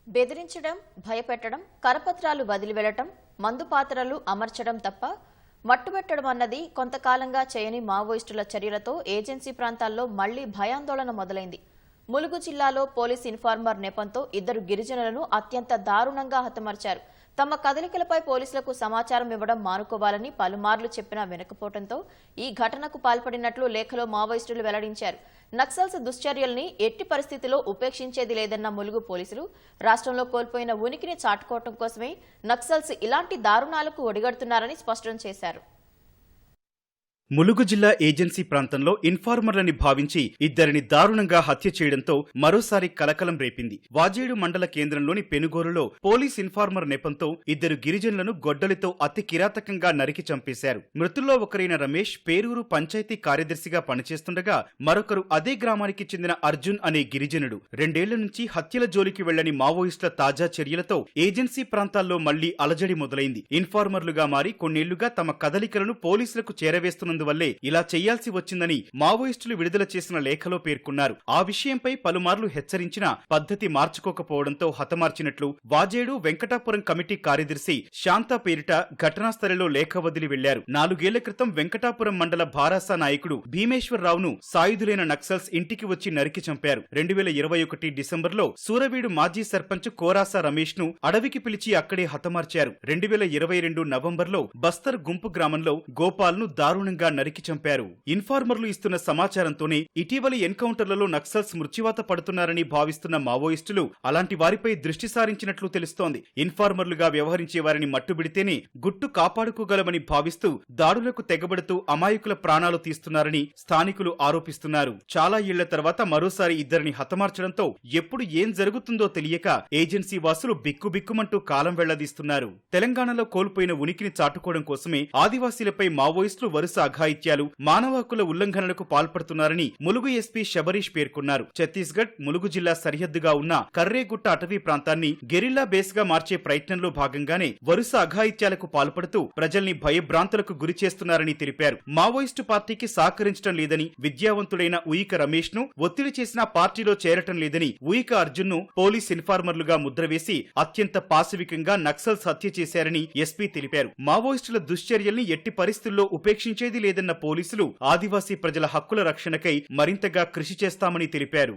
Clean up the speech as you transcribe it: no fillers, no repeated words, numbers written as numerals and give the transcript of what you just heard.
బెదిరించడం, భయపెట్టడం, కరపత్రాలు వదిలి వెళ్లటం, మందు పాత్రలు అమర్చడం తప్ప మట్టుబెట్టడం అన్నది కొంతకాలంగా చేయని మావోయిస్టుల చర్యలతో ఏజెన్సీ ప్రాంతాల్లో మళ్లీ భయాందోళన మొదలైంది. ములుగు జిల్లాలో పోలీస్ ఇన్ఫార్మర్ నెపంతో 2 గిరిజనులను అత్యంత దారుణంగా హతమార్చారు. తమ కదలికలపై పోలీసులకు సమాచారం ఇవ్వడం మానుకోవాలని పలుమార్లు చెప్పినా వినకపోవడంతో ఈ ఘటనకు పాల్పడినట్లు లేఖలో మావోయిస్టులు వెల్లడించారు. నక్సల్స్ దుశ్చర్యల్ని ఎట్టి పరిస్థితిలో ఉపేక్షించేది లేదన్న ములుగు పోలీసులు రాష్ట్రంలో కోల్పోయిన ఉనికిని చాటుకోవడం కోసమే నక్సల్స్ ఇలాంటి దారుణాలకు ఒడిగడుతున్నారని స్పష్టం చేశారు. ములుగు జిల్లా ఏజెన్సీ ప్రాంతంలో ఇన్ఫార్మర్లని భావించి 2 దారుణంగా హత్య చేయడంతో మరోసారి కలకలం రేపింది. వాజేడు మండల కేంద్రంలోని పెనుగోలులో పోలీస్ ఇన్ఫార్మర్ నెపంతో 2 గిరిజనులను గొడ్డలితో అతి కిరాతకంగా నరికి చంపేశారు. మృతుల్లో ఒకరైన రమేష్ పేరూరు పంచాయతీ కార్యదర్శిగా పనిచేస్తుండగా మరొకరు అదే గ్రామానికి చెందిన అర్జున్ అనే గిరిజనుడు. 2 ఏళ్ల నుంచి హత్యల జోలికి వెళ్లని మావోయిస్టుల తాజా చర్యలతో ఏజెన్సీ ప్రాంతాల్లో మళ్లీ అలజడి మొదలైంది. ఇన్ఫార్మర్లుగా మారి కొన్నేళ్లుగా తమ కదలికలను పోలీసులకు చేరవేస్తున్న వల్లే ఇలా చేయాల్సి వచ్చిందని మావోయిస్టులు విడుదల చేసిన లేఖలో పేర్కొన్నారు. ఆ విషయంపై పలుమార్లు హెచ్చరించినా పద్ధతి మార్చుకోకపోవడంతో హతమార్చినట్లు వాజేడు వెంకటాపురం కమిటీ కార్యదర్శి శాంతా పేరిట ఘటనా స్థలిలో లేఖ వదిలి వెళ్లారు. 4 ఏళ్ల క్రితం వెంకటాపురం మండల భారాసా నాయకుడు భీమేశ్వరరావును సాయుధులైన నక్సల్స్ ఇంటికి వచ్చి నరికి చంపారు. 2021 డిసెంబర్లో సూరవీడు మాజీ సర్పంచ్ కోరాసా రమేష్ ను అడవికి పిలిచి అక్కడే హతమార్చారు. 2022 నవంబర్లో బస్తర్ గుంపు గ్రామంలో గోపాల్ ను దారుణంగా నరికి చంపారు. ఇన్ఫార్మర్లు ఇస్తున్న సమాచారంతోనే ఇటీవలి ఎన్కౌంటర్లలో నక్సల్స్ మృత్యువాత పడుతున్నారని భావిస్తున్న మావోయిస్టులు అలాంటి వారిపై దృష్టి సారించినట్లు తెలుస్తోంది. ఇన్ఫార్మర్లుగా వ్యవహరించే వారిని మట్టుబిడితేనే గుట్టు కాపాడుకోగలమని భావిస్తూ దాడులకు తెగబడుతూ అమాయకుల ప్రాణాలు తీస్తున్నారని స్థానికులు ఆరోపిస్తున్నారు. చాలా ఏళ్ల తర్వాత మరోసారి 2 హతమార్చడంతో ఎప్పుడు ఏం జరుగుతుందో తెలియక ఏజెన్సీ వాసులు బిక్కుబిక్కుమంటూ కాలం వెళ్లదీస్తున్నారు. తెలంగాణలో కోల్పోయిన ఉనికిని చాటుకోవడం కోసమే ఆదివాసీలపై మావోయిస్టులు వరుస అఘాయిత్యాలు, మానవ హక్కుల ఉల్లంఘనలకు పాల్పడుతున్నారని ములుగు ఎస్పీ శబరీష్ పేర్కొన్నారు. ఛత్తీస్గఢ్ ములుగు జిల్లా సరిహద్దుగా ఉన్న కర్రేగుట్ట అటవీ ప్రాంతాన్ని గెరిల్లా బేస్ గా మార్చే ప్రయత్నంలో భాగంగానే వరుస అఘాయిత్యాలకు పాల్పడుతూ ప్రజల్ని భయభ్రాంతులకు గురి చేస్తున్నారని తెలిపారు. మావోయిస్టు పార్టీకి సహకరించడం లేదని, విద్యావంతుడైన ఉయిక రమేష్ ను ఒత్తిడి చేసినా పార్టీలో చేరటం లేదని, ఉయిక అర్జున్ ను పోలీస్ ఇన్ఫార్మర్లుగా ముద్రవేసి అత్యంత పాశవికంగా నక్సల్స్ హత్య చేశారని ఎస్పీ తెలిపారు. మావోయిస్టుల దుశ్చర్యల్ని ఎట్టి పరిస్థితుల్లో ఉపేక్షించేది లేదన్న పోలీసులు ఆదివాసీ ప్రజల హక్కుల రక్షణకై మరింతగా కృషి చేస్తామని తెలిపారు.